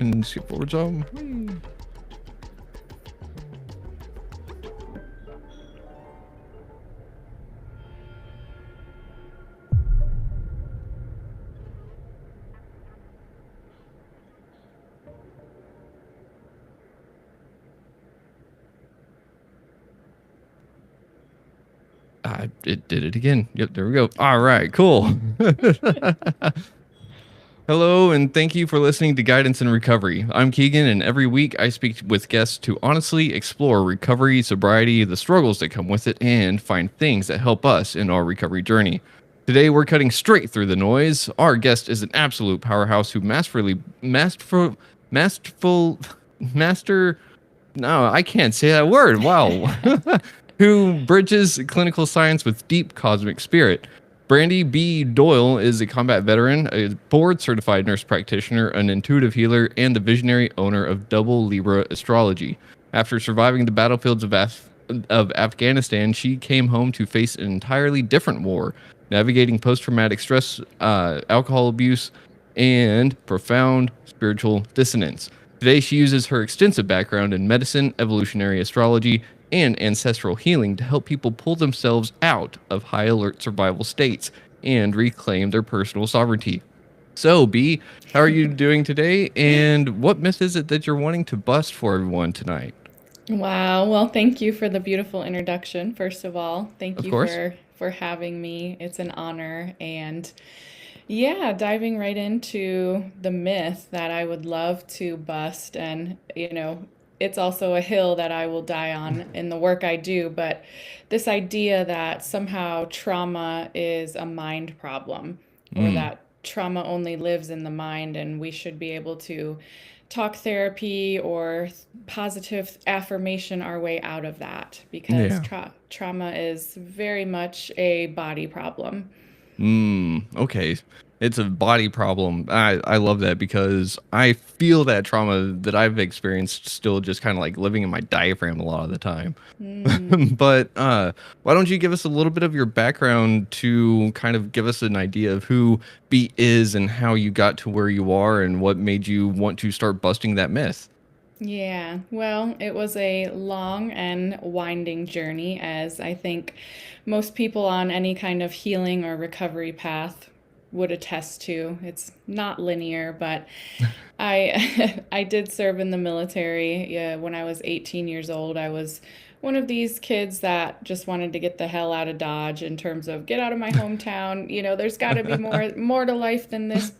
And skip forward some. Whee. It did it again. Yep, there we go. All right, cool. Hello, and thank you for listening to Guidance in Recovery. I'm Keegan, and every week I speak with guests to honestly explore recovery, sobriety, the struggles that come with it, and find things that help us in our recovery journey. Today, we're cutting straight through the noise. Our guest is an absolute powerhouse who master. No, I can't say that word. Wow. Who bridges clinical science with deep cosmic spirit. Brandy B. Doyle is a combat veteran, a board-certified nurse practitioner, an intuitive healer, and the visionary owner of Double Libra Astrology. After surviving the battlefields of Afghanistan, she came home to face an entirely different war, navigating post-traumatic stress, alcohol abuse, and profound spiritual dissonance. Today, she uses her extensive background in medicine, evolutionary astrology, and ancestral healing to help people pull themselves out of high alert survival states and reclaim their personal sovereignty. So, B, how are you doing today? And what myth is it that you're wanting to bust for everyone tonight? Wow. Well, thank you for the beautiful introduction. First of all, thank Of you course. for having me. It's an honor. And yeah, diving right into the myth that I would love to bust, and it's also a hill that I will die on in the work I do, but this idea that somehow trauma is a mind problem, or Mm, that trauma only lives in the mind and we should be able to talk therapy or positive affirmation our way out of that, because yeah. trauma is very much a body problem. Okay. It's a body problem. I love that because I feel that trauma that I've experienced still just kind of like living in my diaphragm a lot of the time. Mm. But why don't you give us a little bit of your background to kind of give us an idea of who B is and how you got to where you are and what made you want to start busting that myth? Yeah, well, it was a long and winding journey, as I think most people on any kind of healing or recovery path would attest to. It's not linear, but I did serve in the military. Yeah, when I was 18 years old, I was one of these kids that just wanted to get the hell out of Dodge, in terms of get out of my hometown. There's got to be more to life than this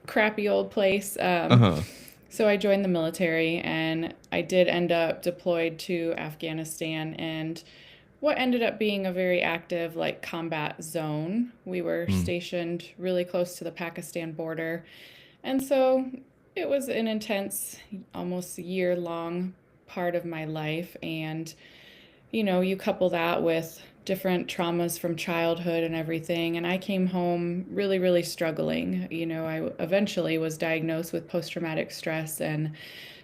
crappy old place. Uh-huh. So I joined the military, and I did end up deployed to Afghanistan, and what ended up being a very active like combat zone. We were Mm, stationed really close to the Pakistan border. And so it was an intense, almost year long part of my life. And you couple that with different traumas from childhood and everything. And I came home really, really struggling. I eventually was diagnosed with post traumatic stress and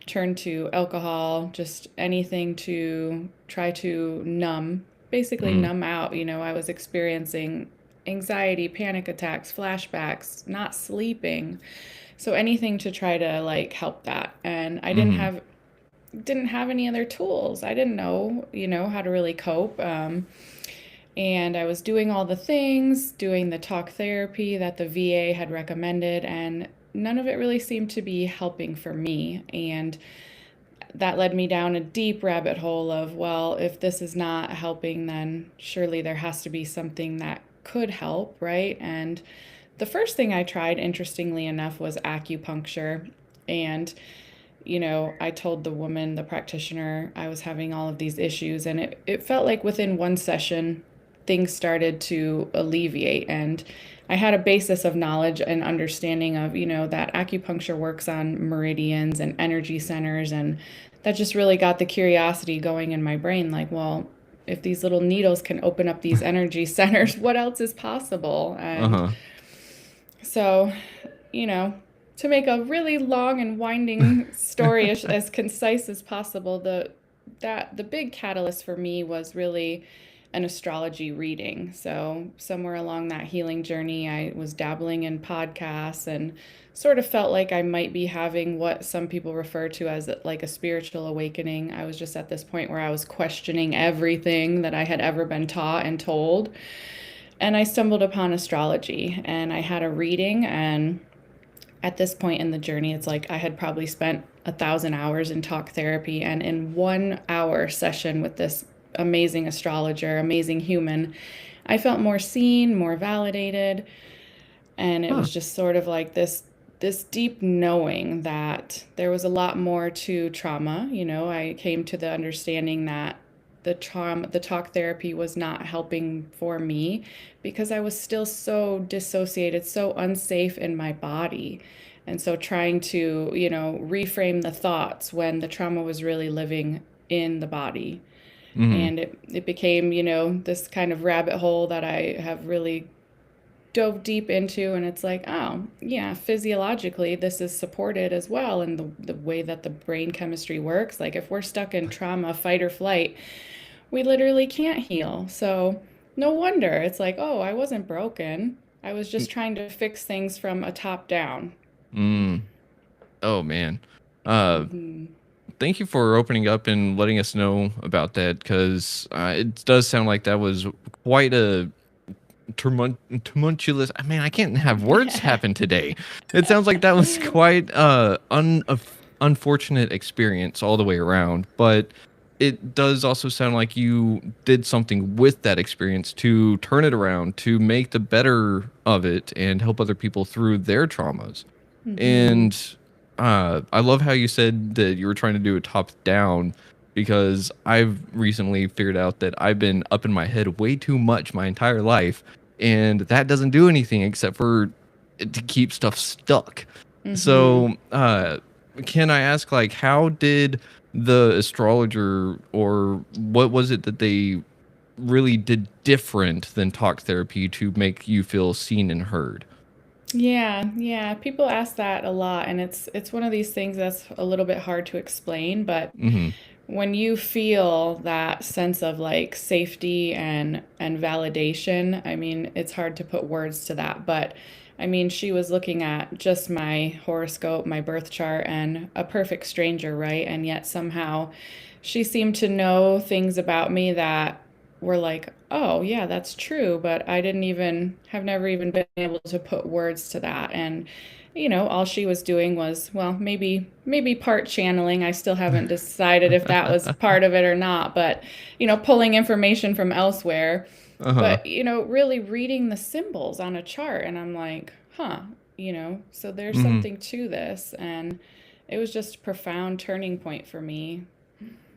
turned to alcohol, just anything to try to basically mm, numb out. I was experiencing anxiety, panic attacks, flashbacks, not sleeping. So anything to try to like help that. And I didn't mm, have any other tools. I didn't know, how to really cope. And I was doing all the things, doing the talk therapy that the VA had recommended, and none of it really seemed to be helping for me. And that led me down a deep rabbit hole of, well, if this is not helping, then surely there has to be something that could help, right? And the first thing I tried, interestingly enough, was acupuncture. And I told the woman, the practitioner, I was having all of these issues, and it felt like within one session, things started to alleviate. And I had a basis of knowledge and understanding of, that acupuncture works on meridians and energy centers. And that just really got the curiosity going in my brain, like, well, if these little needles can open up these energy centers, what else is possible? And uh-huh. so, you know, to make a really long and winding story as concise as possible, the big catalyst for me was really an astrology reading. So, somewhere along that healing journey, I was dabbling in podcasts and sort of felt like I might be having what some people refer to as like a spiritual awakening. I was just at this point where I was questioning everything that I had ever been taught and told. And I stumbled upon astrology and I had a reading. And at this point in the journey, it's like I had probably spent 1,000 hours in talk therapy. And in 1 hour session with this amazing astrologer, amazing human, I felt more seen, more validated. And it Huh. was just sort of like this deep knowing that there was a lot more to trauma. I came to the understanding that the talk therapy was not helping for me because I was still so dissociated, so unsafe in my body. And so trying to, reframe the thoughts when the trauma was really living in the body. Mm-hmm. And it became, this kind of rabbit hole that I have really dove deep into. And it's like, oh yeah, physiologically this is supported as well, and the way that the brain chemistry works, like if we're stuck in trauma, fight or flight, we literally can't heal. So no wonder it's like, oh, I wasn't broken, I was just trying to fix things from a top down. Mm. Oh man. Uh, Hmm. Thank you for opening up and letting us know about that, because it does sound like that was quite a tumultuous. I mean, I can't have words happen today. It sounds like that was quite unfortunate experience all the way around, but it does also sound like you did something with that experience to turn it around, to make the better of it and help other people through their traumas. Hmm. And I love how you said that you were trying to do it top down, because I've recently figured out that I've been up in my head way too much my entire life, and that doesn't do anything except for to keep stuff stuck. Hmm. So, can I ask, like, how did the astrologer, or what was it that they really did different than talk therapy to make you feel seen and heard? Yeah, people ask that a lot, and it's one of these things that's a little bit hard to explain. But Mm-hmm. when you feel that sense of like safety and validation, I mean, it's hard to put words to that. But I mean, she was looking at just my horoscope, my birth chart, and a perfect stranger, right? And yet somehow she seemed to know things about me that were like, oh yeah, that's true, but I didn't even have never even been able to put words to that. And all she was doing was, well, maybe part channeling. I still haven't decided if that was part of it or not, but pulling information from elsewhere. Uh-huh. But really reading the symbols on a chart, and I'm like, huh, so there's Mm-hmm. something to this. And it was just a profound turning point for me.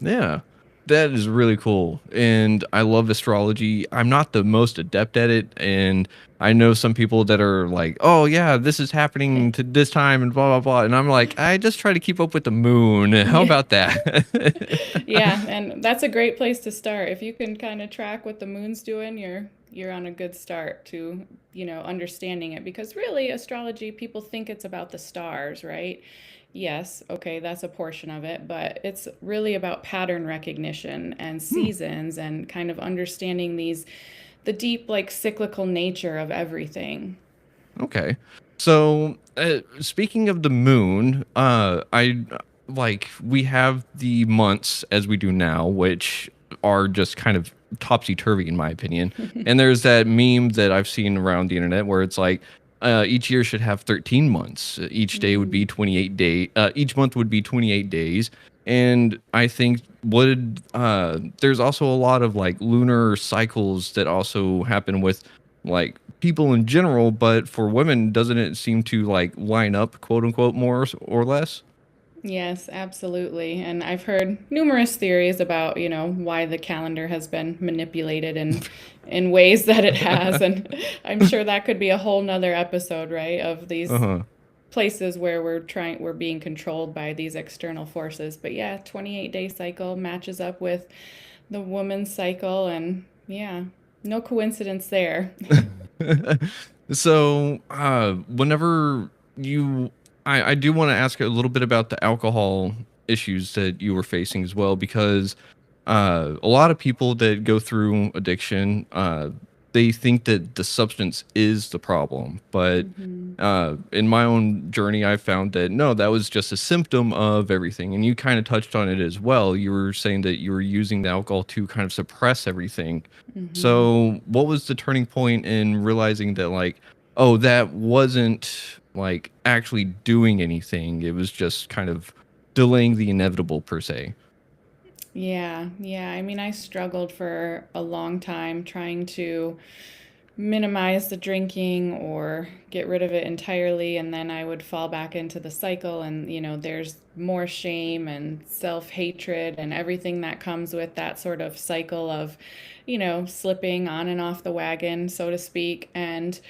Yeah, that is really cool. And I love astrology. I'm not the most adept at it. And I know some people that are like, oh, yeah, this is happening to this time and blah, blah, blah. And I'm like, I just try to keep up with the moon. How Yeah. about that? Yeah, and that's a great place to start. If you can kind of track what the moon's doing, you're on a good start to, understanding it, because really astrology, people think it's about the stars, right? Yes, okay, that's a portion of it, but it's really about pattern recognition and Hmm, seasons and kind of understanding the deep like cyclical nature of everything. okay. So, speaking of the moon, I like we have the months as we do now, which are just kind of topsy turvy in my opinion. And there's that meme that I've seen around the internet where it's like, each year should have 13 months. Each day would be Mm. 28 day. Each month would be 28 days. And I think there's also a lot of like lunar cycles that also happen with like people in general, but for women, doesn't it seem to like line up, quote unquote, more or less? Yes, absolutely. And I've heard numerous theories about, why the calendar has been manipulated in ways that it has. And I'm sure that could be a whole nother episode, right? Of these Uh-huh. places where we're being controlled by these external forces. But yeah, 28-day cycle matches up with the woman's cycle, and yeah, no coincidence there. So, whenever I do want to ask a little bit about the alcohol issues that you were facing as well, because A lot of people that go through addiction, they think that the substance is the problem. But Hmm. in my own journey, I found that no, that was just a symptom of everything. And you kind of touched on it as well. You were saying that you were using the alcohol to kind of suppress everything. Hmm. So, what was the turning point in realizing that, like, oh, that wasn't like actually doing anything? It was just kind of delaying the inevitable, per se. Yeah, yeah. I mean, I struggled for a long time trying to minimize the drinking or get rid of it entirely, and then I would fall back into the cycle, and there's more shame and self-hatred and everything that comes with that sort of cycle of slipping on and off the wagon, so to speak. And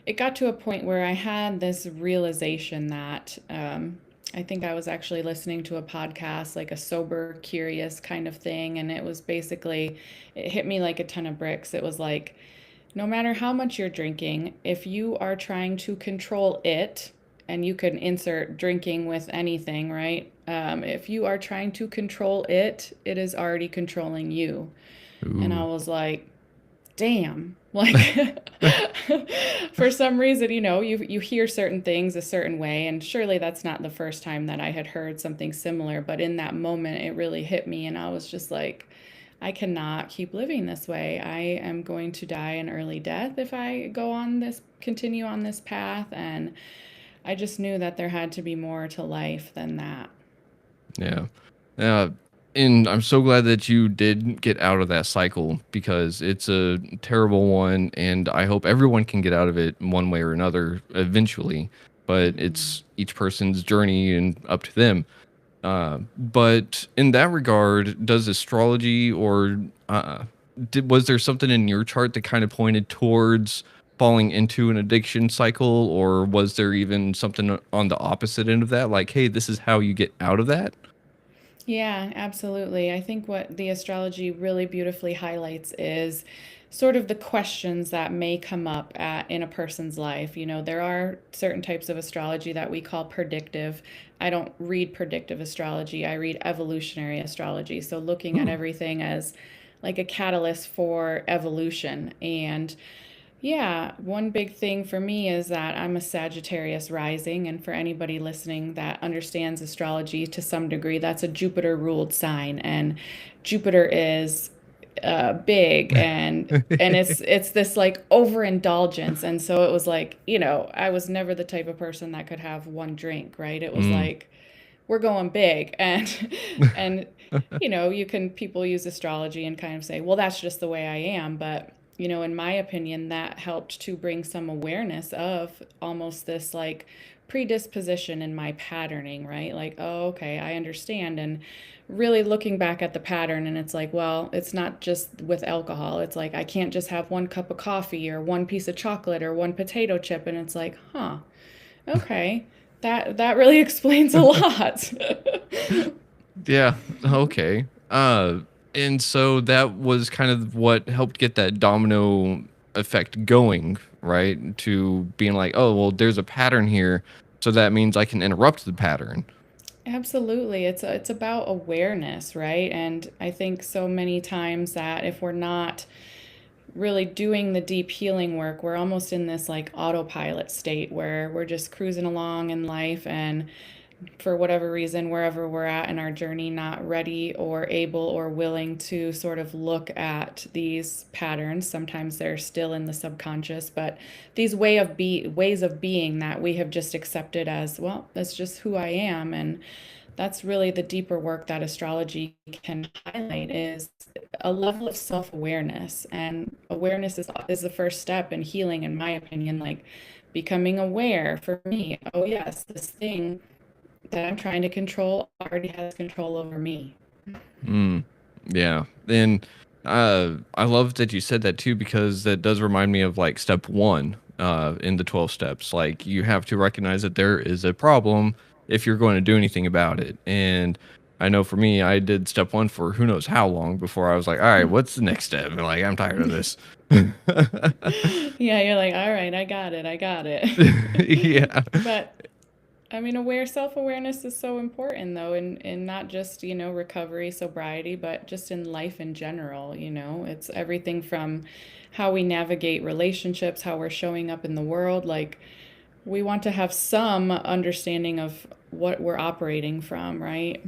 it got to a point where I had this realization that I think I was actually listening to a podcast, like a sober curious kind of thing, and it was basically, it hit me like a ton of bricks. It was like, no matter how much you're drinking, if you are trying to control it, and you can insert drinking with anything, right? If you are trying to control it, it is already controlling you. And I Ooh. was like, damn. Like, for some reason, you hear certain things a certain way, and surely that's not the first time that I had heard something similar, but in that moment, it really hit me, and I was just like, I cannot keep living this way. I am going to die an early death if I continue on this path. And I just knew that there had to be more to life than that. Yeah. Uh, and I'm so glad that you did get out of that cycle because it's a terrible one. And I hope everyone can get out of it one way or another eventually. But Mhm. it's each person's journey and up to them. But in that regard, does astrology or was there something in your chart that kind of pointed towards falling into an addiction cycle, or was there even something on the opposite end of that, like, hey, this is how you get out of that? Yeah, absolutely. I think what the astrology really beautifully highlights is sort of the questions that may come up in a person's life. There are certain types of astrology that we call predictive. I don't read predictive astrology, I read evolutionary astrology. So looking at Ooh. everything as like a catalyst for evolution. And yeah, one big thing for me is that I'm a Sagittarius rising, and for anybody listening that understands astrology to some degree, that's a Jupiter ruled sign, and Jupiter is big, and it's this like overindulgence. And so it was like, I was never the type of person that could have one drink, right? It was Mm. like, we're going big. And people use astrology and kind of say, well, that's just the way I am. But in my opinion, that helped to bring some awareness of almost this like predisposition in my patterning, right? Like, oh, okay, I understand. And really looking back at the pattern, and it's like, well, it's not just with alcohol. It's like I can't just have one cup of coffee or one piece of chocolate or one potato chip. And it's like, huh, okay, that really explains a lot. Yeah. Okay. And so that was kind of what helped get that domino effect going, right? To being like, oh, well, there's a pattern here, so that means I can interrupt the pattern. Absolutely. It's about awareness, right? And I think so many times that if we're not really doing the deep healing work, we're almost in this like autopilot state where we're just cruising along in life, and for whatever reason, wherever we're at in our journey, not ready or able or willing to sort of look at these patterns. Sometimes they're still in the subconscious, but these ways of being that we have just accepted as, well, that's just who I am. And that's really the deeper work that astrology can highlight, is a level of self-awareness. And awareness is the first step in healing, in my opinion. Like, becoming aware for me, oh yes, this thing that I'm trying to control already has control over me. Mm, yeah. And I love that you said that too, because that does remind me of like step one in the 12 steps. Like you have to recognize that there is a problem if you're going to do anything about it. And I know for me, I did step one for who knows how long before I was like, all right, what's the next step? And like, I'm tired of this. Yeah, you're like, all right, I got it. Yeah. But I mean, self-awareness is so important though, in not just, recovery, sobriety, but just in life in general. It's everything from how we navigate relationships, how we're showing up in the world. Like, we want to have some understanding of what we're operating from, right?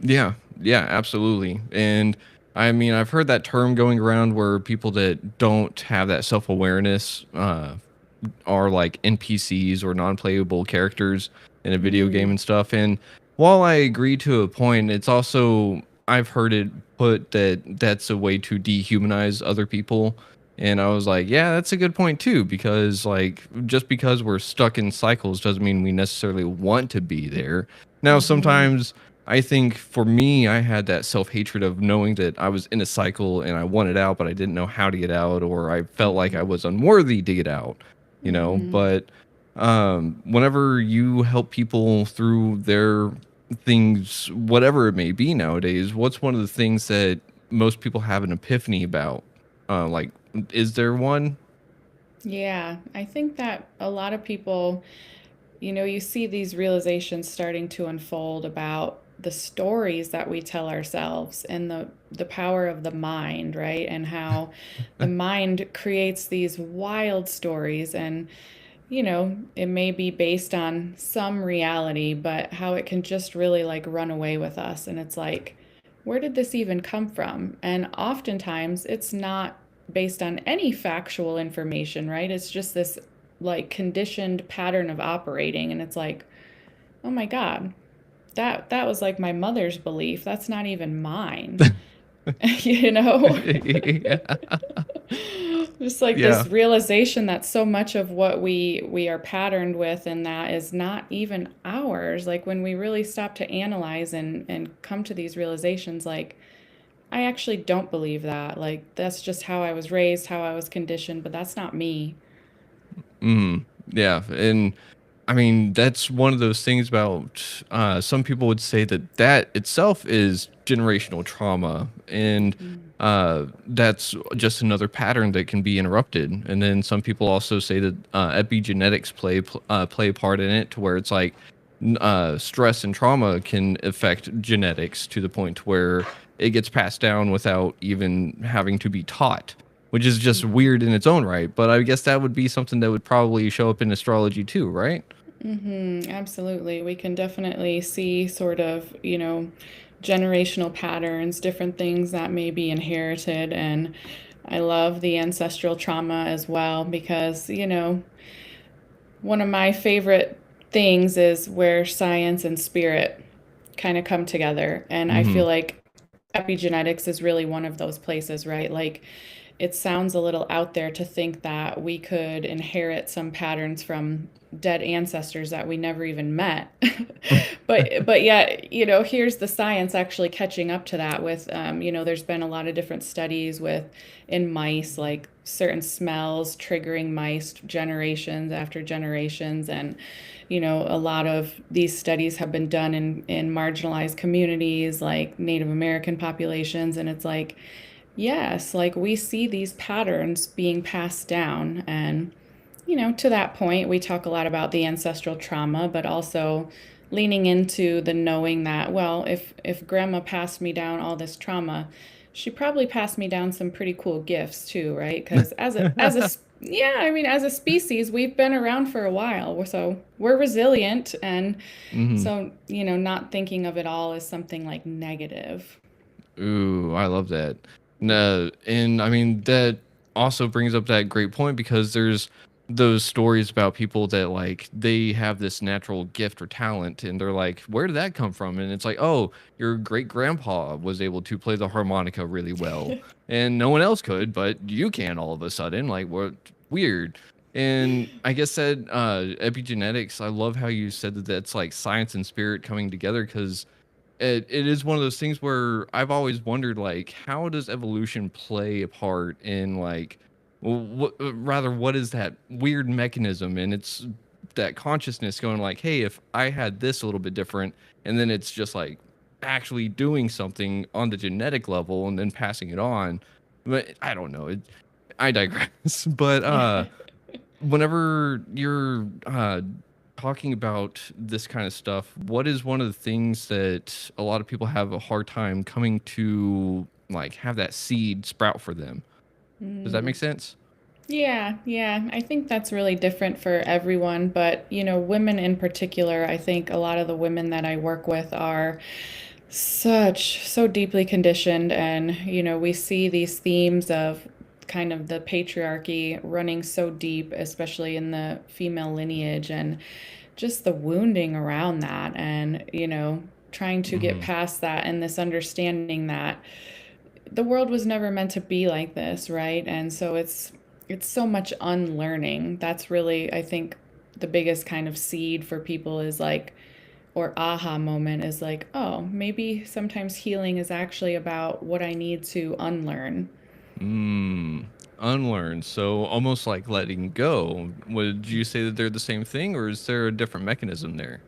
Yeah, yeah, absolutely. And I mean, I've heard that term going around where people that don't have that self awareness are like NPCs or non-playable characters in a video game Mm, and stuff. And while I agree to a point, it's also I've heard it put that that's a way to dehumanize other people. And I was like, yeah, that's a good point too, because like just because we're stuck in cycles doesn't mean we necessarily want to be there. Now, mm-hmm, sometimes I think for me, I had that self hatred of knowing that I was in a cycle and I wanted out, but I didn't know how to get out, or I felt like I mm-hmm, was unworthy to get out, mm-hmm. but whenever you help people through their things, whatever it may be nowadays, what's one of the things that most people have an epiphany about? Like, is there one? Yeah, I think that a lot of people, you see these realizations starting to unfold about the stories that we tell ourselves and the power of the mind, right? And how the mind creates these wild stories, and it may be based on some reality, but how it can just really like run away with us. And it's like, where did this even come from? And oftentimes it's not based on any factual information, right? It's just this like conditioned pattern of operating. And it's like, oh my God, that was like my mother's belief. That's not even mine, you know? Yeah. Just like Yeah. this realization that so much of what we are patterned with and that is not even ours. Like when we really stop to analyze and come to these realizations, like I actually don't believe that. Like that's just how I was raised, how I was conditioned, but that's not me. Mm, yeah. And I mean, that's one of those things about some people would say that that itself is generational trauma. And Mm-hmm. that's just another pattern that can be interrupted. And then some people also say that epigenetics play a part in it, to where it's like stress and trauma can affect genetics to the point where it gets passed down without even having to be taught, which is just weird in its own right. But I guess that would be something that would probably show up in astrology too, right? Mm-hmm, absolutely. We can definitely see sort of, generational patterns, different things that may be inherited. And I love the ancestral trauma as well because, one of my favorite things is where science and spirit kind of come together. And I Mm-hmm. feel like epigenetics is really one of those places, right? Like it sounds a little out there to think that we could inherit some patterns from dead ancestors that we never even met. But yet, here's the science actually catching up to that with there's been a lot of different studies with in mice, like certain smells triggering mice generations after generations. And a lot of these studies have been done in marginalized communities like Native American populations. And it's like, yes, like we see these patterns being passed down. And, to that point, we talk a lot about the ancestral trauma, but also leaning into the knowing that, well, if grandma passed me down all this trauma, she probably passed me down some pretty cool gifts too, right? Because yeah, I mean, as a species, we've been around for a while, so we're resilient, and Mm-hmm. so not thinking of it all as something like negative. Ooh, I love that. No, and I mean that also brings up that great point, because there's those stories about people that like they have this natural gift or talent and they're like, where did that come from? And it's like, oh, your great grandpa was able to play the harmonica really well and no one else could, but you can all of a sudden. Like, what weird. And I guess that epigenetics, I love how you said that that's like science and spirit coming together, because it is one of those things where I've always wondered, like, how does evolution play a part in like, what rather, what is that weird mechanism? And it's that consciousness going like, hey, if I had this a little bit different, and then it's just like actually doing something on the genetic level and then passing it on. But I don't know. I digress. But whenever you're talking about this kind of stuff, what is one of the things that a lot of people have a hard time coming to like have that seed sprout for them? Does that Mm. make sense? Yeah, yeah. I think that's really different for everyone, but women in particular, I think a lot of the women that I work with are so deeply conditioned, and we see these themes of kind of the patriarchy running so deep, especially in the female lineage, and just the wounding around that, and trying to get Mm-hmm. past that, and this understanding that the world was never meant to be like this, right? And so it's so much unlearning. That's really, I think, the biggest kind of seed for people is like, or aha moment is like, oh, maybe sometimes healing is actually about what I need to unlearn. Mm. Unlearn. So almost like letting go. Would you say that they're the same thing, or is there a different mechanism there?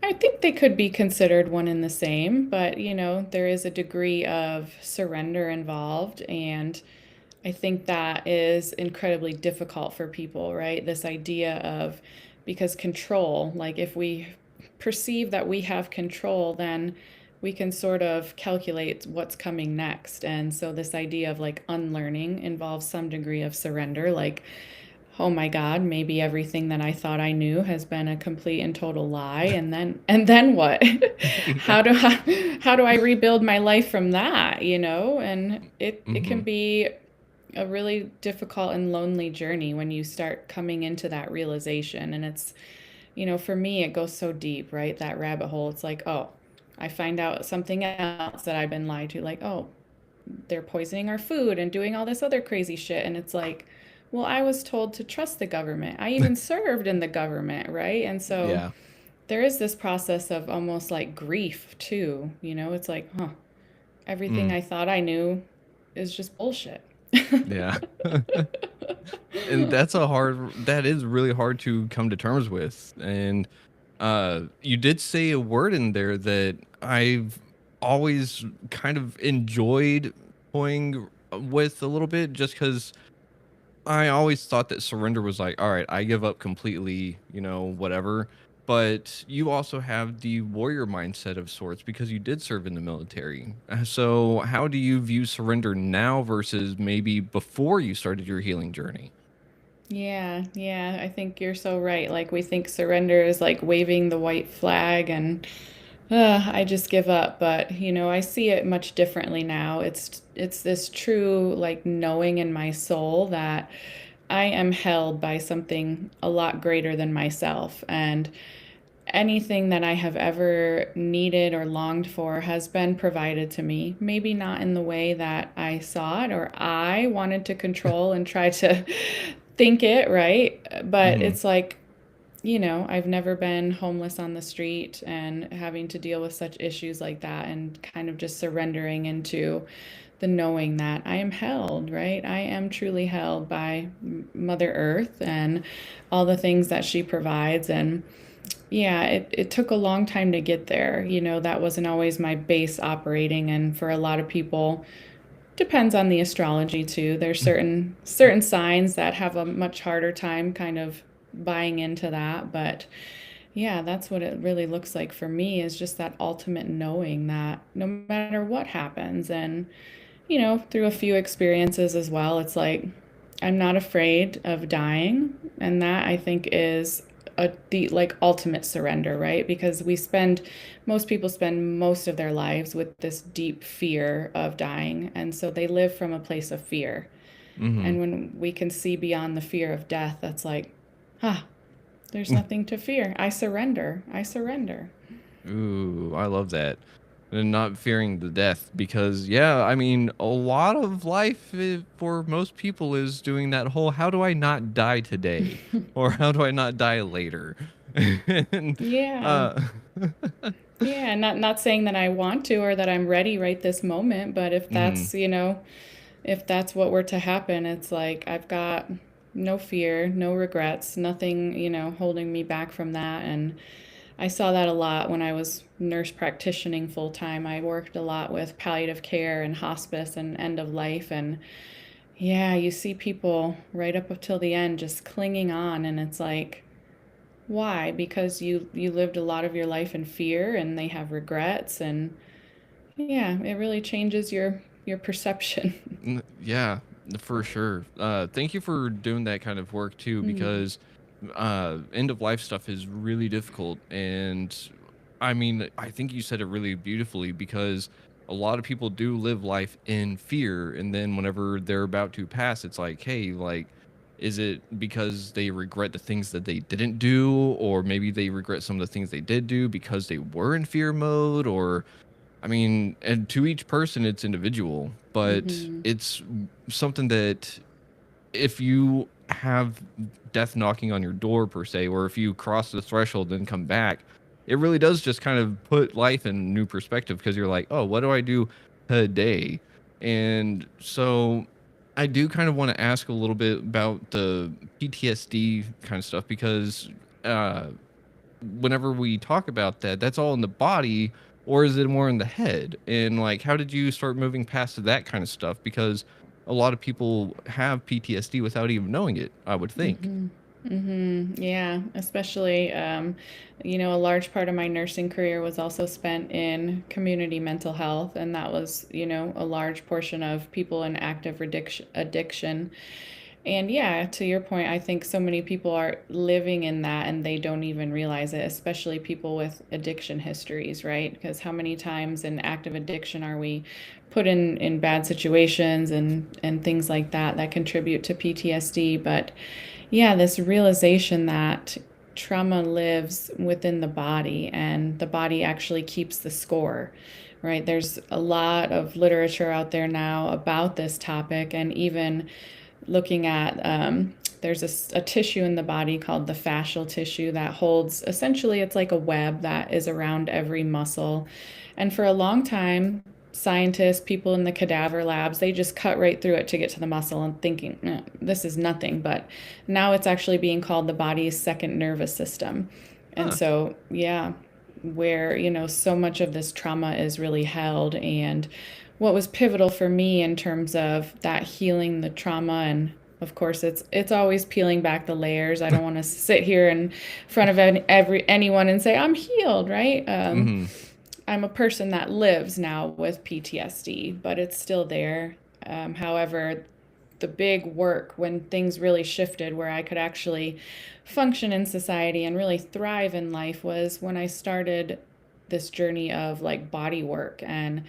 I think they could be considered one and the same, but there is a degree of surrender involved, and I think that is incredibly difficult for people, right? This idea of, because control, like if we perceive that we have control, then we can sort of calculate what's coming next. And so this idea of like unlearning involves some degree of surrender, like, oh my God, maybe everything that I thought I knew has been a complete and total lie. And then what? Yeah. how do I rebuild my life from that, And it Mm-hmm. can be a really difficult and lonely journey when you start coming into that realization. And it's, for me, it goes so deep, right? That rabbit hole. It's like, oh, I find out something else that I've been lied to, like, oh, they're poisoning our food and doing all this other crazy shit. And it's like, well, I was told to trust the government. I even served in the government, right? And so Yeah. there is this process of almost like grief too. It's like, huh, everything Mm. I thought I knew is just bullshit. Yeah. And that is really hard to come to terms with. And you did say a word in there that I've always kind of enjoyed toying with a little bit, just because I always thought that surrender was like, all right, I give up completely, whatever. But you also have the warrior mindset of sorts because you did serve in the military. So, how do you view surrender now versus maybe before you started your healing journey? Yeah, yeah, I think you're so right. Like we think surrender is like waving the white flag and I just give up, but I see it much differently now. It's this true like knowing in my soul that I am held by something a lot greater than myself, and anything that I have ever needed or longed for has been provided to me. Maybe not in the way that I saw it or I wanted to control and try to think it, right? But Hmm. it's like, I've never been homeless on the street and having to deal with such issues like that, and kind of just surrendering into the knowing that I am held, right? I am truly held by Mother Earth and all the things that she provides. And yeah, it took a long time to get there. That wasn't always my base operating. And for a lot of people, depends on the astrology too. There's certain signs that have a much harder time kind of buying into that. But yeah, that's what it really looks like for me, is just that ultimate knowing that no matter what happens, and through a few experiences as well, it's like I'm not afraid of dying. And that I think is the like ultimate surrender, right? Because most people spend most of their lives with this deep fear of dying. And so they live from a place of fear. Hmm. And when we can see beyond the fear of death, that's like, ah, there's nothing to fear. I surrender. I surrender. Ooh, I love that. And not fearing the death because, yeah, I mean, a lot of life for most people is doing that whole how do I not die today? Or how do I not die later? And, Yeah. uh, Yeah, not saying that I want to or that I'm ready right this moment, but if mhm, that's what were to happen, it's like I've got no fear, no regrets, nothing, holding me back from that. And I saw that a lot when I was nurse practictioning full time. I worked a lot with palliative care and hospice and end of life. And yeah, you see people right up until the end just clinging on. And it's like, Why? Because you lived a lot of your life in fear and they have regrets, and yeah, it really changes your perception. Yeah, for sure. Thank you for doing that kind of work too, Mm, because end of life stuff is really difficult. And I mean, I think you said it really beautifully because a lot of people do live life in fear. And then whenever they're about to pass, it's like, hey, like, is it because they regret the things that they didn't do? Or maybe they regret some of the things they did do because they were in fear mode? Or I mean, and to each person, it's individual, but mm-hmm. it's something that if you have death knocking on your door, per se, or if you cross the threshold and come back, it really does just kind of put life in new perspective because you're like, oh, what do I do today? And so I do kind of want to ask a little bit about the PTSD kind of stuff because uh, whenever we talk about that, that's all in the body, or is it more in the head? And like, how did you start moving past that kind of stuff? Because a lot of people have PTSD without even knowing it, I would think. Mm-hmm. Mm-hmm. Yeah, especially, a large part of my nursing career was also spent in community mental health, and that was, a large portion of people in active addiction. And yeah, to your point, I think so many people are living in that and they don't even realize it, especially people with addiction histories, right? Because how many times in active addiction are we put in bad situations and things like that that contribute to PTSD? But yeah, this realization that trauma lives within the body and the body actually keeps the score, right? There's a lot of literature out there now about this topic, and even looking at there's a tissue in the body called the fascial tissue that holds, essentially it's like a web that is around every muscle. And for a long time, scientists, people in the cadaver labs, they just cut right through it to get to the muscle and thinking, this is nothing. But now it's actually being called the body's second nervous system. And Huh. so, yeah, where, so much of this trauma is really held. And what was pivotal for me in terms of that healing the trauma, and of course it's always peeling back the layers. I don't want to sit here in front of anyone and say I'm healed, right? Mm-hmm. I'm a person that lives now with PTSD, but it's still there. However, the big work when things really shifted where I could actually function in society and really thrive in life was when I started this journey of like body work and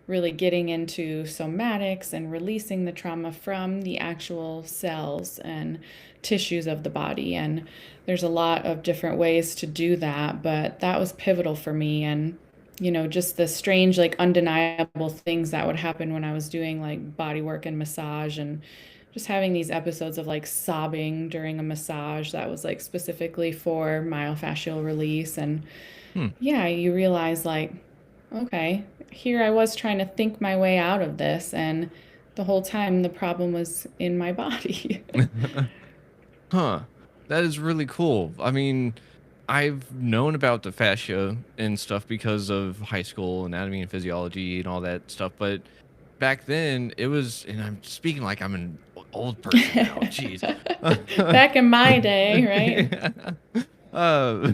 really getting into somatics and releasing the trauma from the actual cells and tissues of the body. And there's a lot of different ways to do that, but that was pivotal for me. And just the strange, like undeniable things that would happen when I was doing like body work and massage, and just having these episodes of like sobbing during a massage that was like specifically for myofascial release. And Hmm. yeah, you realize like, okay, here I was trying to think my way out of this, and the whole time the problem was in my body. Huh. That is really cool. I mean, I've known about the fascia and stuff because of high school anatomy and physiology and all that stuff, but back then it was, and I'm speaking like I'm an old person now. Jeez. Back in my day, right? Yeah.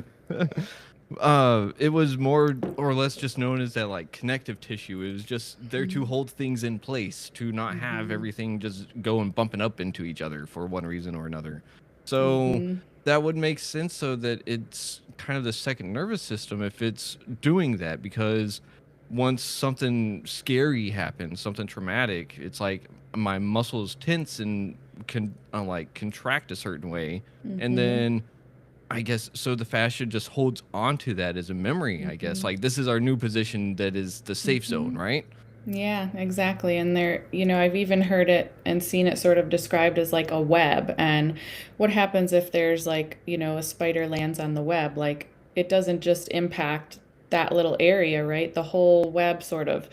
uh, it was more or less just known as that like connective tissue. It was just there to hold things in place, to not have Mm-hmm. everything just go and bumping up into each other for one reason or another. So Mm-hmm. that would make sense so that it's kind of the second nervous system if it's doing that because once something scary happens, something traumatic, it's like my muscles tense and can like contract a certain way, and Mm-hmm. then I guess so the fascia just holds on to that as a memory, I guess. Mm-hmm. Like this is our new position that is the safe Mm-hmm. zone, right? Yeah, exactly. And there, I've even heard it and seen it sort of described as like a web. And what happens if there's like, a spider lands on the web? Like it doesn't just impact that little area, right? The whole web sort of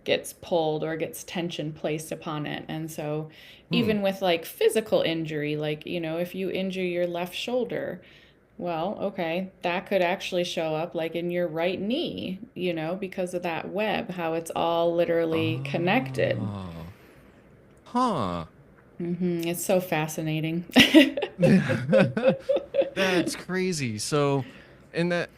gets pulled or gets tension placed upon it. And so Hmm. even with like physical injury, like, if you injure your left shoulder, well, okay, that could actually show up like in your right knee, because of that web, how it's all literally connected. Oh. Huh. It's so fascinating. That's crazy. So, and that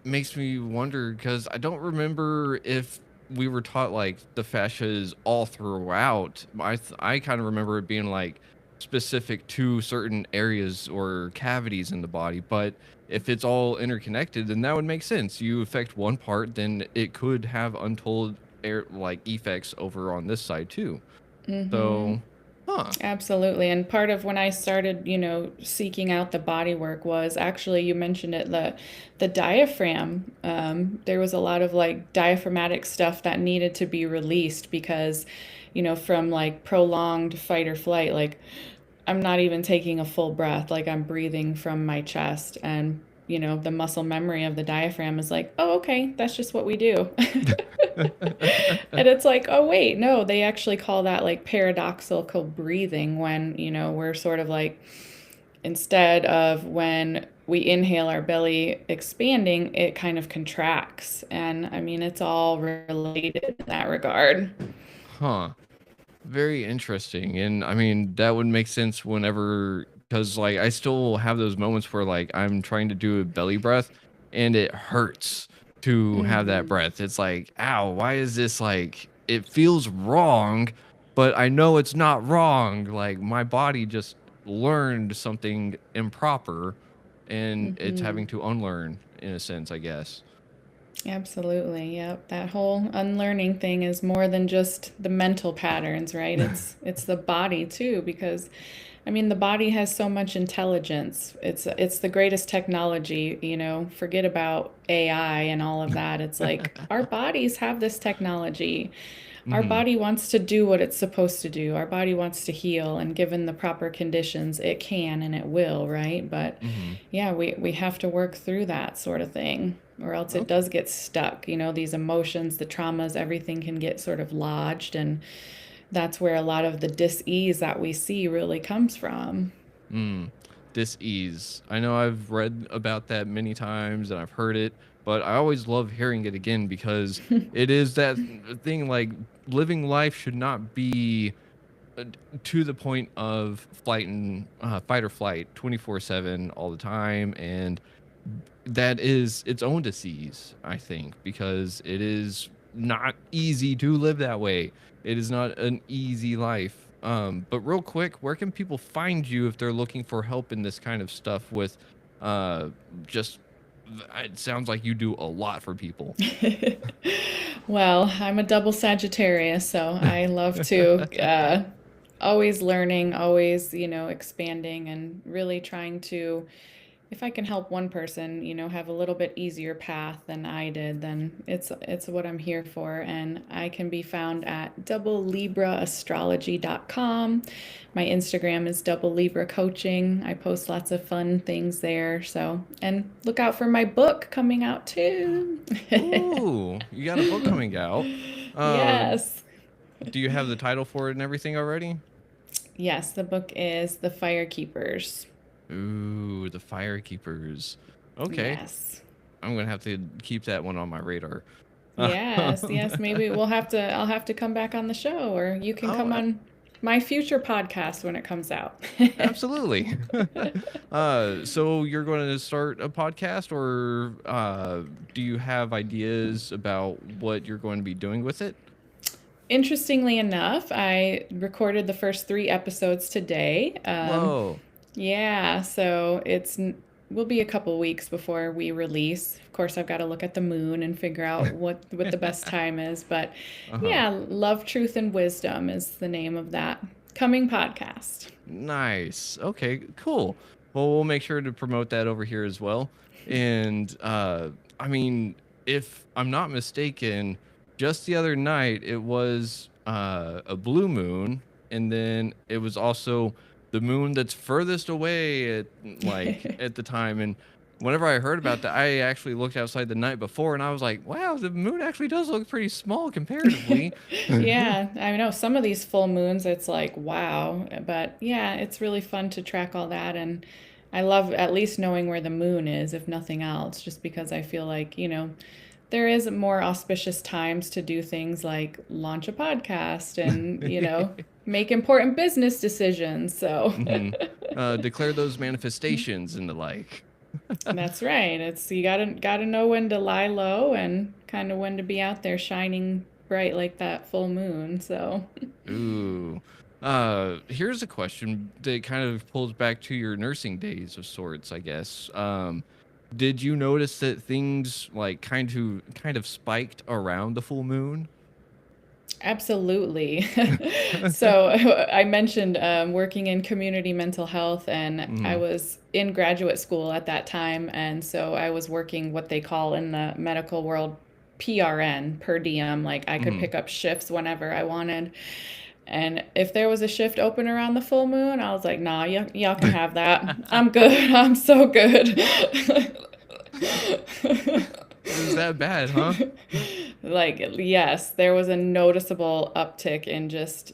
makes me wonder because I don't remember if we were taught like the fascia is all throughout. I kind of remember it being like specific to certain areas or cavities in the body, but if it's all interconnected, then that would make sense. You affect one part, then it could have untold like effects over on this side too. Mm-hmm. So, huh. Absolutely. And part of when I started, seeking out the body work was actually, you mentioned it, the diaphragm. There was a lot of like diaphragmatic stuff that needed to be released because, from like prolonged fight or flight, like I'm not even taking a full breath, like I'm breathing from my chest. And, the muscle memory of the diaphragm is like, oh, okay, that's just what we do. And it's like, oh, wait, no, they actually call that like paradoxical breathing when, we're sort of like, instead of when we inhale our belly expanding, it kind of contracts. And I mean, it's all related in that regard. Huh. Very interesting. And I mean, that would make sense whenever, because like I still have those moments where like I'm trying to do a belly breath and it hurts to have that Mm-hmm. breath. It's like, ow, why is this like, it feels wrong, but I know it's not wrong. Like my body just learned something improper and it's Mm-hmm. having to unlearn in a sense, I guess. Absolutely. Yep. That whole unlearning thing is more than just the mental patterns, right? It's the body too because I mean the body has so much intelligence. It's the greatest technology, Forget about AI and all of that. It's like our bodies have this technology. Our Hmm. body wants to do what it's supposed to do. Our body wants to heal, and given the proper conditions, it can and it will, right? But Hmm. yeah, we have to work through that sort of thing, or else it Okay. does get stuck. These emotions, the traumas, everything can get sort of lodged, and that's where a lot of the dis-ease that we see really comes from. Mm, dis-ease. I know I've read about that many times and I've heard it, but I always love hearing it again because it is that thing like living life should not be uh, to the point of flight and fight or flight 24/7 all the time, and that is its own disease, I think, because it is not easy to live that way. It is not an easy life. But real quick, where can people find you if they're looking for help in this kind of stuff with uh just it sounds like you do a lot for people. Well, I'm a double Sagittarius, so I love to always learning, always, expanding and really trying to, if I can help one person, have a little bit easier path than I did, then it's what I'm here for. And I can be found at doublelibraastrology.com. My Instagram is double Libra coaching. I post lots of fun things there. So, and look out for my book coming out too. Ooh, you got a book coming out. Uh, Yes. do you have the title for it and everything already? Yes, the book is The Firekeepers. Ooh, the Firekeepers. Okay, Yes. I'm gonna have to keep that one on my radar. Yes, yes, maybe I'll have to come back on the show or you can Oh, come on my future podcast when it comes out. absolutely. So you're going to start a podcast, or do you have ideas about what you're going to be doing with it? Interestingly enough, I recorded the first 3 episodes today. Whoa. Yeah, so will be a couple weeks before we release. Of course, I've got to look at the moon and figure out what the best time is. But Uh-huh. yeah, Love, Truth, and Wisdom is the name of that coming podcast. Nice. Okay, cool. Well, we'll make sure to promote that over here as well. And I mean, if I'm not mistaken, just the other night it was a blue moon, and then it was also the moon that's furthest away at like at the time. And whenever I heard about that, I actually looked outside the night before and I was like, wow, the moon actually does look pretty small comparatively. Yeah, I know some of these full moons, it's like, wow. But yeah, it's really fun to track all that. And I love at least knowing where the moon is, if nothing else, just because I feel like, there is more auspicious times to do things like launch a podcast and, make important business decisions. So Hmm. Declare those manifestations and the like. that's right. It's you gotta know when to lie low and kind of when to be out there shining bright like that full moon. So Ooh. Here's a question that kind of pulls back to your nursing days of sorts, I guess. Did you notice that things like kind of spiked around the full moon? absolutely. So I mentioned working in community mental health, and I Hmm. was in graduate school at that time, and so I was working what they call in the medical world PRN, per diem. Like I could Hmm. pick up shifts whenever I wanted. And if there was a shift open around the full moon, I was like, nah, y'all can have that. I'm good. I'm so good. It was that bad, huh? Like, yes, there was a noticeable uptick in just,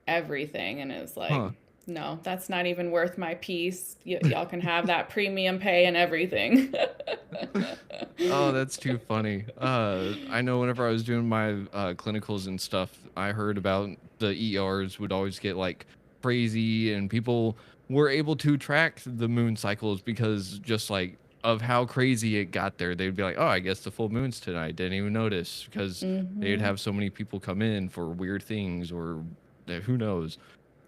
everything. And it was like, Huh. no, that's not even worth my piece. Y'all can have that premium pay and everything. Oh, that's too funny. I know whenever I was doing my clinicals and stuff, I heard about the ERs would always get like crazy, and people were able to track the moon cycles because just like of how crazy it got there. They'd be like, "Oh, I guess the full moon's tonight." Didn't even notice because they'd Hmm. have so many people come in for weird things or who knows.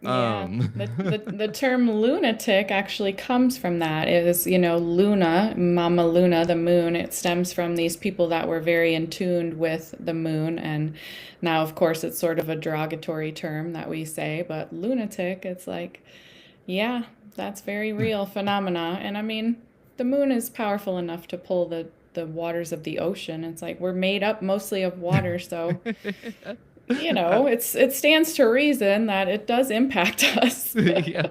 Yeah, Um, the term lunatic actually comes from that. It is, Luna, Mama Luna, the moon. It stems from these people that were very in tune with the moon. And now, of course, it's sort of a derogatory term that we say, but lunatic, it's like, yeah, that's very real phenomena. And I mean, the moon is powerful enough to pull the waters of the ocean. It's like we're made up mostly of water, so it stands to reason that it does impact us. Yeah,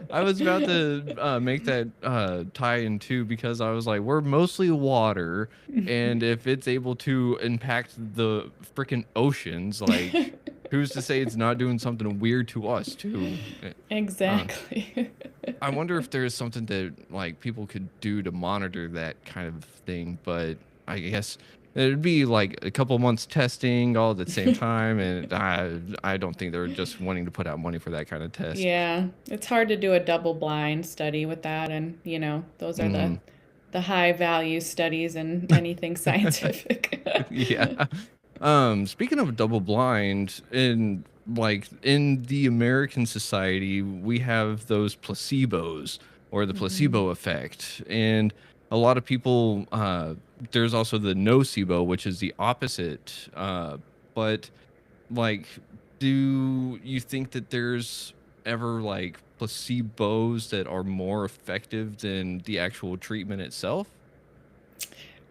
I was about to make that tie in too because I was like, we're mostly water, and if it's able to impact the freaking oceans, like, who's to say it's not doing something weird to us too? Uh, Exactly. I wonder if there's something that like people could do to monitor that kind of thing, but I guess it'd be like a couple months testing all at the same time, and I don't think they're just wanting to put out money for that kind of test. Yeah, it's hard to do a double blind study with that, and those are the Hmm. the high value studies in anything scientific. Yeah. Speaking of double blind, in the American society, we have those placebos or the Mhm. placebo effect. And a lot of people there's also the nocebo, which is the opposite. But like, do you think that there's ever like placebos that are more effective than the actual treatment itself?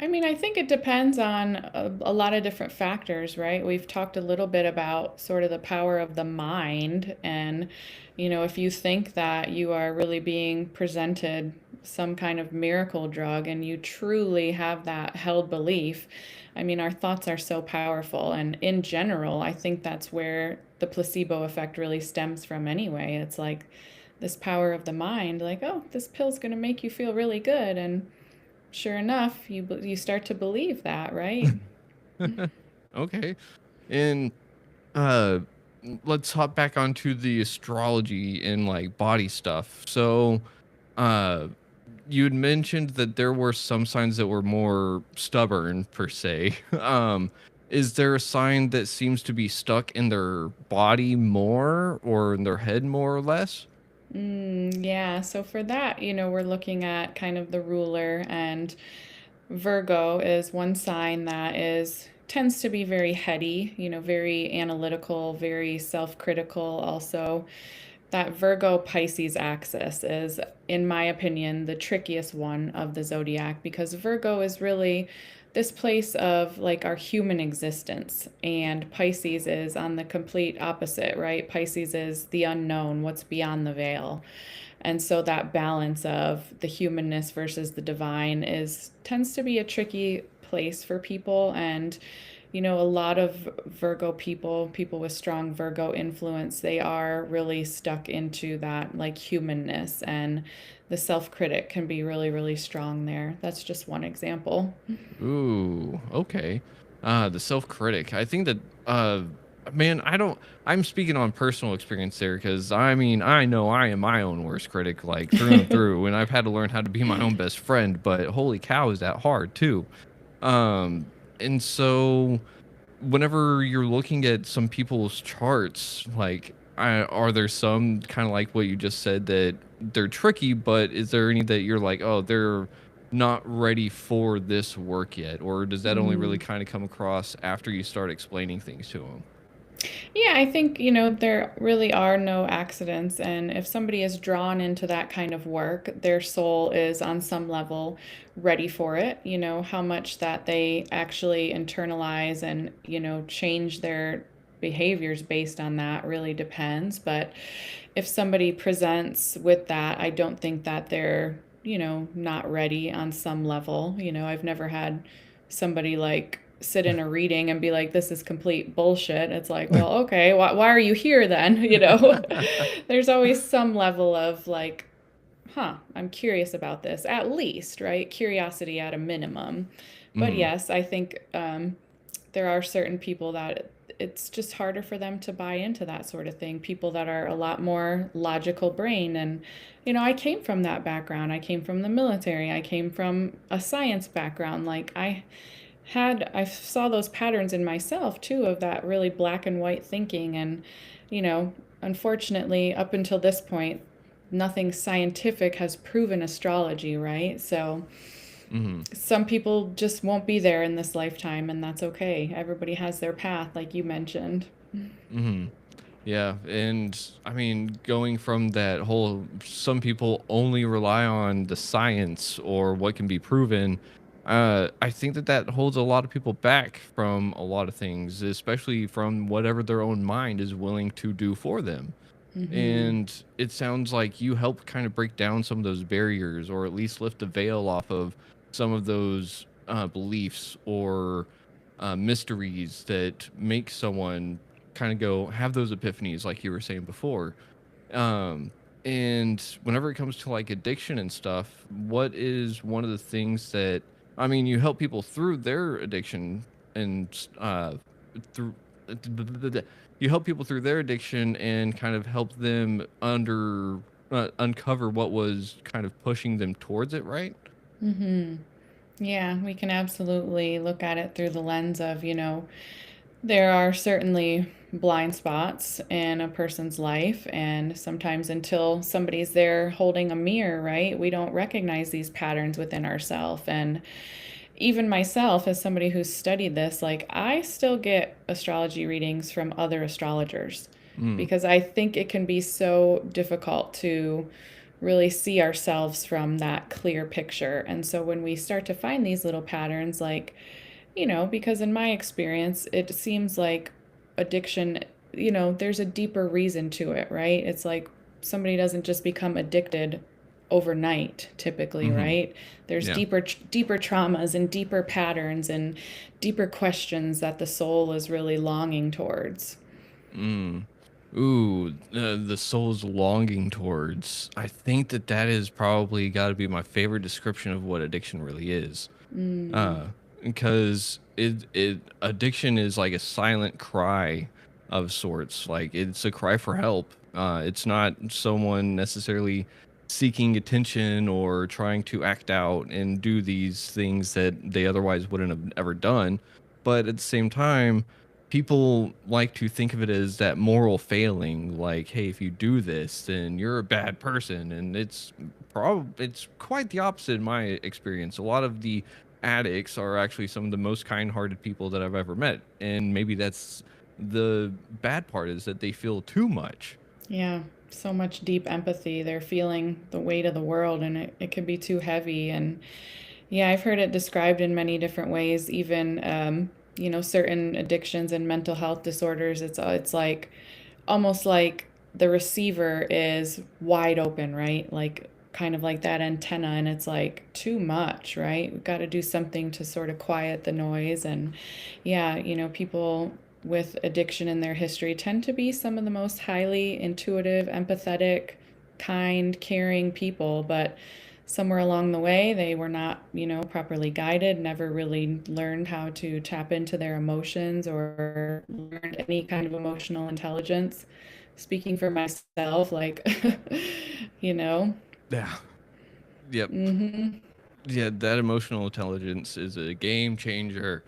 I mean, I think it depends on a lot of different factors, right? We've talked a little bit about sort of the power of the mind. And, if you think that you are really being presented some kind of miracle drug and you truly have that held belief, I mean, our thoughts are so powerful. And in general, I think that's where the placebo effect really stems from anyway. It's like this power of the mind, like, oh, this pill's going to make you feel really good. And sure enough, you start to believe that, right? Okay. And uh let's hop back onto the astrology and like body stuff. So uh you had mentioned that there were some signs that were more stubborn per se. Is there a sign that seems to be stuck in their body more or in their head more or less? Yeah. So for that, we're looking at kind of the ruler, and Virgo is one sign that is tends to be very heady, very analytical, very self-critical also. That Virgo Pisces axis is, in my opinion, the trickiest one of the zodiac, because Virgo is really this place of like our human existence, and Pisces is on the complete opposite, right? Pisces is the unknown, what's beyond the veil. And so that balance of the humanness versus the divine is tends to be a tricky place for people. And a lot of Virgo people, people with strong Virgo influence, they are really stuck into that like humanness, and the self critic can be really, really strong there. That's just one example. Ooh, okay. The self-critic. I think that man, I'm speaking on personal experience there because I mean, I know I am my own worst critic like through and through, and I've had to learn how to be my own best friend, but holy cow, is that hard too. And so whenever you're looking at some people's charts, like are there some kind of like what you just said that they're tricky, but is there any that you're like, oh, they're not ready for this work yet, or does that only really Mm. kind of come across after you start explaining things to them? Yeah, I think, there really are no accidents. And if somebody is drawn into that kind of work, their soul is on some level ready for it. How much that they actually internalize and, change their behaviors based on that really depends. But if somebody presents with that, I don't think that they're, not ready on some level. I've never had somebody like sit in a reading and be like, this is complete bullshit. It's like, well, okay, why are you here then? There's always some level of like, I'm curious about this, at least, right? Curiosity at a minimum. But Mm, yes, I think there are certain people that it's just harder for them to buy into that sort of thing. People that are a lot more logical brain. And, I came from that background. I came from the military. I came from a science background. Like, I saw those patterns in myself too, of that really black and white thinking. And, you know, unfortunately, up until this point, nothing scientific has proven astrology, right? So mm, some people just won't be there in this lifetime, and that's okay. Everybody has their path, like you mentioned. mm. Yeah, and I mean, going from that whole, some people only rely on the science or what can be proven. I think that that holds a lot of people back from a lot of things, especially from whatever their own mind is willing to do for them. Mm-hmm. And it sounds like you help kind of break down some of those barriers, or at least lift the veil off of some of those beliefs or mysteries that make someone kind of go have those epiphanies, like you were saying before. Um, and whenever it comes to like addiction and stuff, what is one of the things that, I mean, you help people through their addiction and through you help people through their addiction and kind of help them uncover what was kind of pushing them towards it, right? Mm-hmm. Yeah, we can absolutely look at it through the lens of, there are certainly blind spots in a person's life, and sometimes until somebody's there holding a mirror, right, we don't recognize these patterns within ourselves. And even myself, as somebody who's studied this, like I still get astrology readings from other astrologers Mm, because I think it can be so difficult to really see ourselves from that clear picture. And so when we start to find these little patterns, like, because in my experience, it seems like addiction, there's a deeper reason to it, right? It's like somebody doesn't just become addicted overnight, typically, mm-hmm. right? There's Yeah. deeper traumas and deeper patterns and deeper questions that the soul is really longing towards. Mm. Ooh, the soul's longing towards. I think that that is probably got to be my favorite description of what addiction really is. Mm, Uh, because it addiction is like a silent cry of sorts. Like it's a cry for help. It's not someone necessarily seeking attention or trying to act out and do these things that they otherwise wouldn't have ever done. But at the same time, people like to think of it as that moral failing. Like, hey, if you do this, then you're a bad person, and it's quite the opposite in my experience. A lot of the addicts are actually some of the most kind-hearted people that I've ever met. And maybe that's the bad part, is that they feel too much. yeah, so much deep empathy. They're feeling the weight of the world, and it can be too heavy. And yeah, I've heard it described in many different ways, even, certain addictions and mental health disorders. It's like almost like the receiver is wide open, right? Like kind of like that antenna, and it's like too much, right? We've got to do something to sort of quiet the noise. And yeah, people with addiction in their history tend to be some of the most highly intuitive, empathetic, kind, caring people, but somewhere along the way they were not, properly guided, never really learned how to tap into their emotions or learned any kind of emotional intelligence. Speaking for myself, like, you know. Yeah. Yep. Mm-hmm. Yeah, that emotional intelligence is a game changer.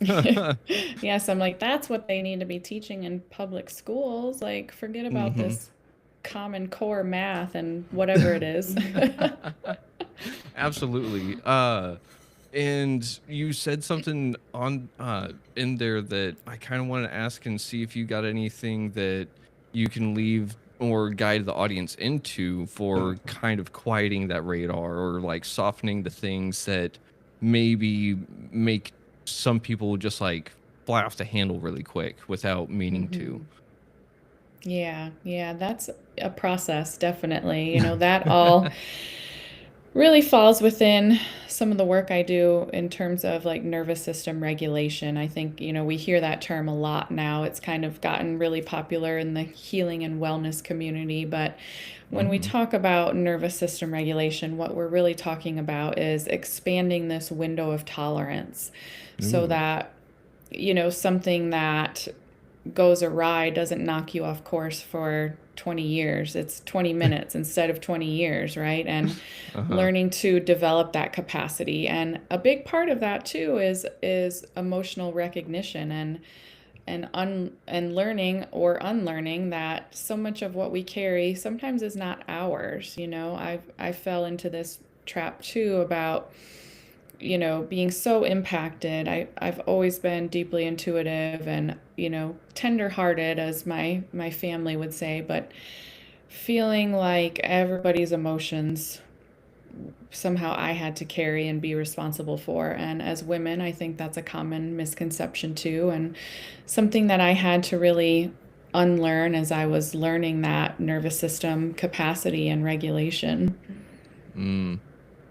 Yes, I'm like, that's what they need to be teaching in public schools. Like, forget about Hmm. this Common Core math and whatever it is. Absolutely. And you said something on in there that I kind of want to ask and see if you got anything that you can leave or guide the audience into for kind of quieting that radar or like softening the things that maybe make some people just like fly off the handle really quick without meaning to. Hmm. Yeah, yeah, that's a process, definitely. That all really falls within some of the work I do in terms of like nervous system regulation. I think, we hear that term a lot now. It's kind of gotten really popular in the healing and wellness community. But when we Hmm. talk about nervous system regulation, what we're really talking about is expanding this window of tolerance so Ooh. that, something that goes awry doesn't knock you off course for 20 years. It's 20 minutes instead of 20 years, right? And Uh-huh. learning to develop that capacity. And a big part of that too is emotional recognition and learning or unlearning that so much of what we carry sometimes is not ours. I fell into this trap too about being so impacted. I've always been deeply intuitive and, tender-hearted, as my family would say, but feeling like everybody's emotions somehow I had to carry and be responsible for. And as women, I think that's a common misconception too, and something that I had to really unlearn as I was learning that nervous system capacity and regulation. Mm.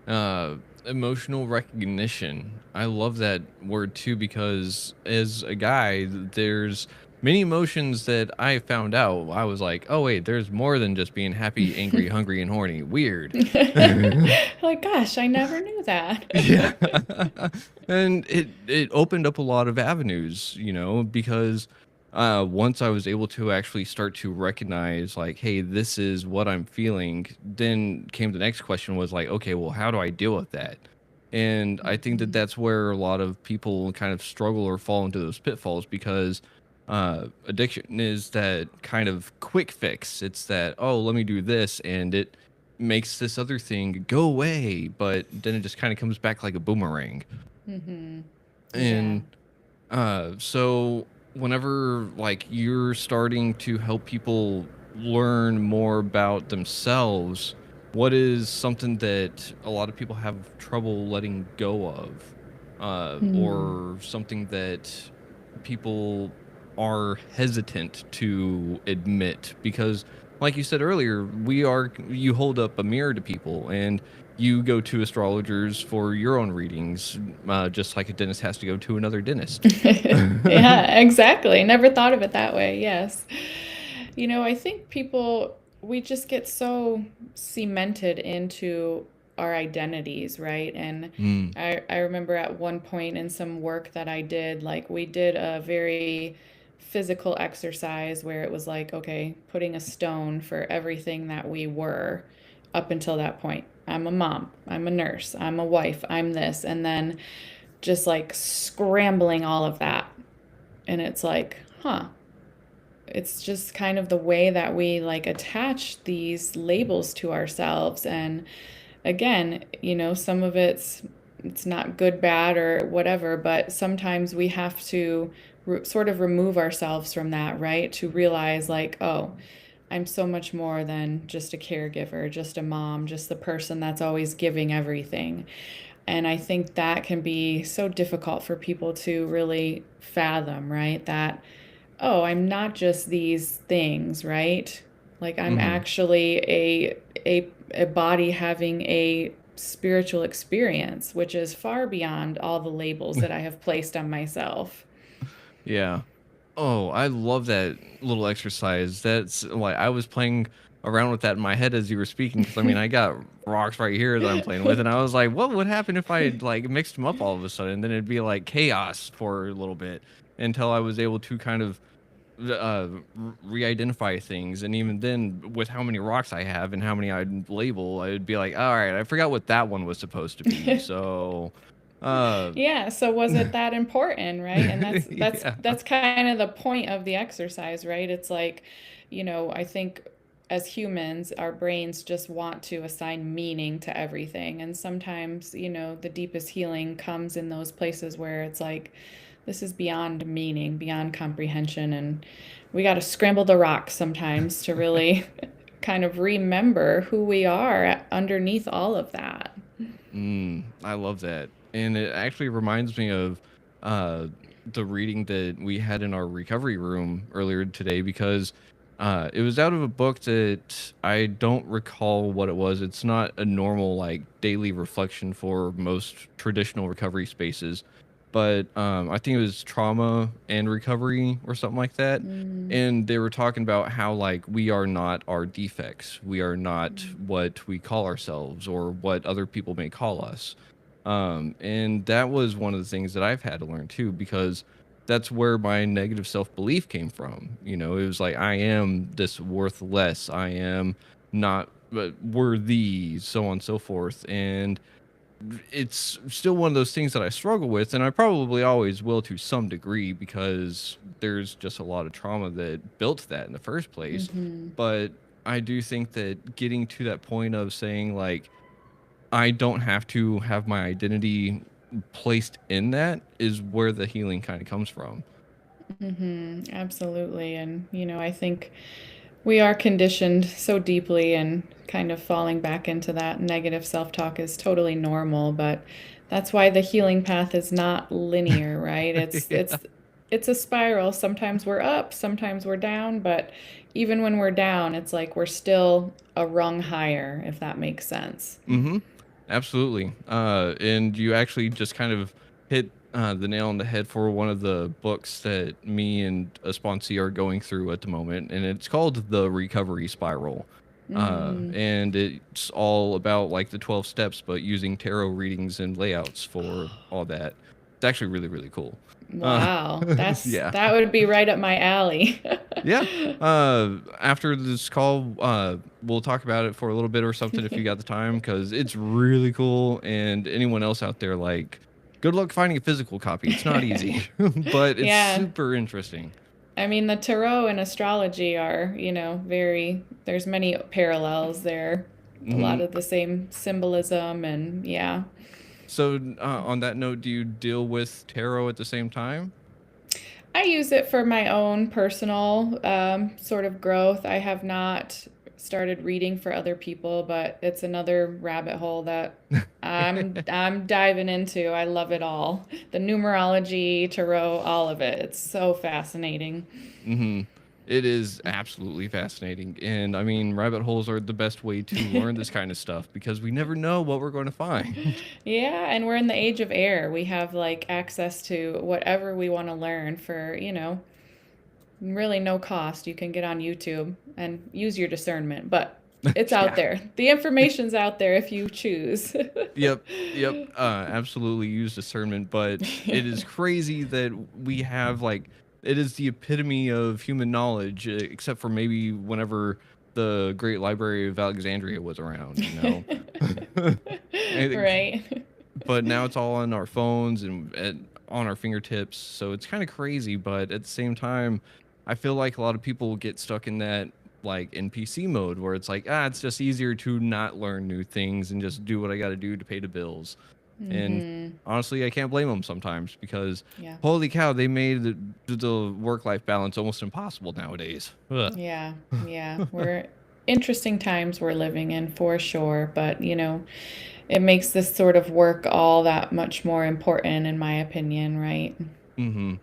uh Emotional recognition, I love that word too, because as a guy there's many emotions that I found out. I was like, oh wait, there's more than just being happy, angry, hungry, and horny. Weird. Like, gosh, I never knew Yeah. that. And it opened up a lot of avenues, because once I was able to actually start to recognize like, hey, this is what I'm feeling, then came the next question was like, okay, well, how do I deal with that? And I think that that's where a lot of people kind of struggle or fall into those pitfalls, because addiction is that kind of quick fix. It's that, oh, let me do this and it makes this other thing go away, but then it just kind of comes back like a boomerang. Hmm. Yeah. And so whenever like you're starting to help people learn more about themselves, what is something that a lot of people have trouble letting go of? Hmm. Or something that people are hesitant to admit, because like you said earlier, you hold up a mirror to people and you go to astrologers for your own readings, just like a dentist has to go to another dentist. Yeah, exactly. Never thought of it that way. Yes. I think we just get so cemented into our identities, right? And Mm. I remember at one point in some work that I did, like we did a very physical exercise where it was like, okay, putting a stone for everything that we were up until that point. I'm a mom, I'm a nurse, I'm a wife, I'm this. And then just like scrambling all of that. And it's like, huh, it's just kind of the way that we like attach these labels to ourselves. And again, some of it's not good, bad, or whatever, but sometimes we have to sort of remove ourselves from that, right? To realize like, oh, I'm so much more than just a caregiver, just a mom, just the person that's always giving everything. And I think that can be so difficult for people to really fathom, right? That, oh, I'm not just these things, right? Like I'm Mm-hmm. actually a a body having a spiritual experience, which is far beyond all the labels that I have placed on myself. Yeah. Oh, I love that little exercise. That's like I was playing around with that in my head as you were speaking because I mean I got rocks right here that I'm playing with, and I was like, what would happen if I like mixed them up all of a sudden? Then it'd be like chaos for a little bit until I was able to kind of re-identify things, and even then, with how many rocks I have and how many I'd label, I'd be like, all right, I forgot what that one was supposed to be. So, uh, Yeah, so was it that important, right? And that's that's yeah. that's kind of the point of the exercise, right? It's like, I think as humans, our brains just want to assign meaning to everything. And sometimes, the deepest healing comes in those places where it's like this is beyond meaning, beyond comprehension, and we got to scramble the rocks sometimes to really kind of remember who we are underneath all of that. I love that. And it actually reminds me of uh, the reading that we had in our recovery room earlier today because it was out of a book that I don't recall what it was. It's not a normal, like, daily reflection for most traditional recovery spaces, but I think it was trauma and recovery or something like that. Mm, And they were talking about how, like, we are not our defects. We are not what we call ourselves or what other people may call us. And that was one of the things that I've had to learn too, because that's where my negative self belief came from. It was like, I am this worthless, I am not worthy, so on and so forth. And it's still one of those things that I struggle with, and I probably always will to some degree because there's just a lot of trauma that built that in the first place. mm-hmm, But I do think that getting to that point of saying, like, I don't have to have my identity placed in that is where the healing kind of comes from. mm-hmm, absolutely. And, I think we are conditioned so deeply, and kind of falling back into that negative self-talk is totally normal, but that's why the healing path is not linear, right? It's Yeah. it's it's a spiral. Sometimes we're up, sometimes we're down, but even when we're down, it's like we're still a rung higher, if that makes sense. Mm-hmm. Absolutely. And you actually just kind of hit the nail on the head for one of the books that me and a sponsee are going through at the moment, and it's called The Recovery Spiral. Mm. And it's all about like the 12 steps, but using tarot readings and layouts for all that. It's actually really, really cool. Uh, Wow, yeah. that would be right up my alley. Yeah. After this call, we'll talk about it for a little bit or something if you got the time, because it's really cool. And anyone else out there, like, good luck finding a physical copy. It's not easy, but it's Yeah. super interesting. I mean, the tarot and astrology are, there's many parallels there. A lot Hmm. of the same symbolism, and yeah. So, on that note, do you deal with tarot at the same time? I use it for my own personal sort of growth. I have not started reading for other people, but it's another rabbit hole that I'm diving into. I love it all. The numerology, tarot, all of it. It's so fascinating. Hmm. It is absolutely fascinating. And I mean, rabbit holes are the best way to learn this kind of stuff because we never know what we're going to find. Yeah, and we're in the age of air. We have like access to whatever we want to learn for, really no cost. You can get on YouTube and use your discernment, but it's out Yeah. there. The information's out there if you choose. Yep, yep. Absolutely use discernment, but it is crazy that we have like it is the epitome of human knowledge, except for maybe whenever the Great Library of Alexandria was around. And- Right. but now it's all on our phones and on our fingertips, so it's kind of crazy. But at the same time, I feel like a lot of people get stuck in that like NPC mode where it's like, it's just easier to not learn new things and just do what I got to do to pay the bills. And Hmm. honestly, I can't blame them sometimes because Yeah. holy cow, they made the work life balance almost impossible nowadays. Ugh. Yeah. Yeah. We're interesting times we're living in for sure, but it makes this sort of work all that much more important in my opinion, right? Mm-hmm.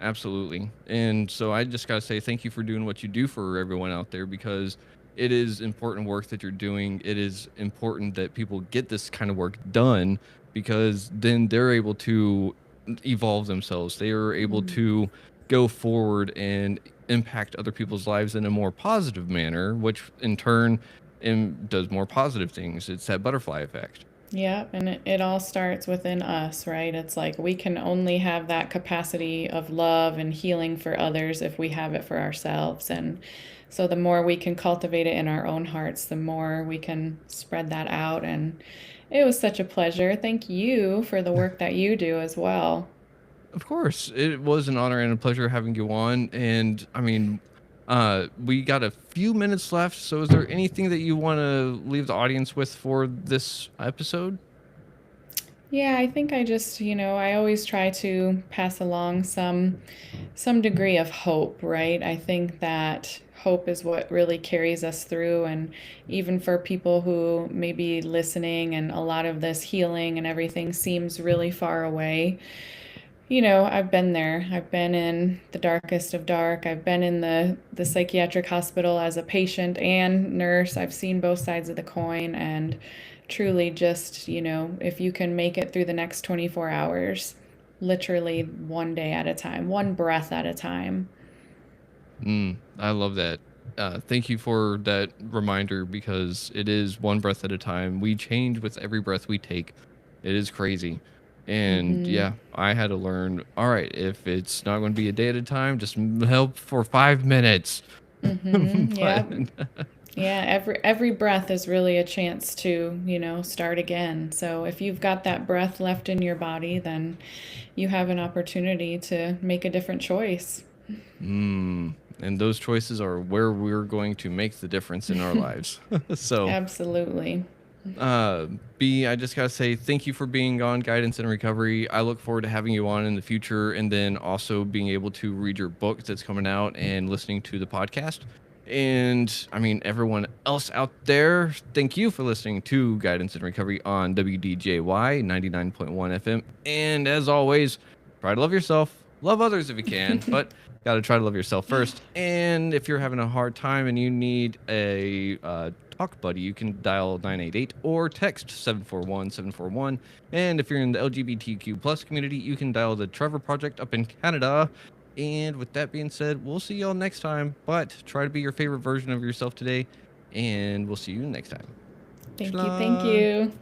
Absolutely. And so I just got to say thank you for doing what you do for everyone out there because it is important work that you're doing. It is important that people get this kind of work done because then they're able to evolve themselves. They are able Mm. to go forward and impact other people's lives in a more positive manner, which in turn does more positive things. It's that butterfly effect. Yeah, and it all starts within us, right? It's like we can only have that capacity of love and healing for others if we have it for ourselves. And so the more we can cultivate it in our own hearts, the more we can spread that out. And it was such a pleasure. Thank you for the work that you do as well. Of course, it was an honor and a pleasure having you on. And I mean, we got a few minutes left. So, is there anything that you want to leave the audience with for this episode? Yeah, I think I just, I always try to pass along some degree of hope, right? I think that hope is what really carries us through. And even for people who may be listening and a lot of this healing and everything seems really far away, I've been there. I've been in the darkest of dark. I've been in the psychiatric hospital as a patient and nurse. I've seen both sides of the coin, and truly just, if you can make it through the next 24 hours, literally one day at a time, one breath at a time. I love that. Thank you for that reminder because it is one breath at a time. We change with every breath we take. It is crazy. And Mhm. yeah, I had to learn, all right, if it's not going to be a day at a time, just help for 5 minutes. Mhm. But Yeah. Yeah, every breath is really a chance to, start again. So if you've got that breath left in your body, then you have an opportunity to make a different choice. and those choices are where we're going to make the difference in our lives. So, Absolutely. uh, B, I just gotta say thank you for being on Guidance and Recovery. I look forward to having you on in the future, and then also being able to read your book that's coming out and listening to the podcast. And I mean, everyone else out there, thank you for listening to Guidance and Recovery on WDJY 99.1 FM. And as always, try to love yourself, love others if you can, but got to try to love yourself first. And if you're having a hard time and you need a talk buddy, you can dial 988 or text 741-741. And if you're in the LGBTQ plus community, you can dial the Trevor Project up in Canada. And with that being said, we'll see y'all next time. But try to be your favorite version of yourself today. And we'll see you next time. Thank you. Thank Shalom. you.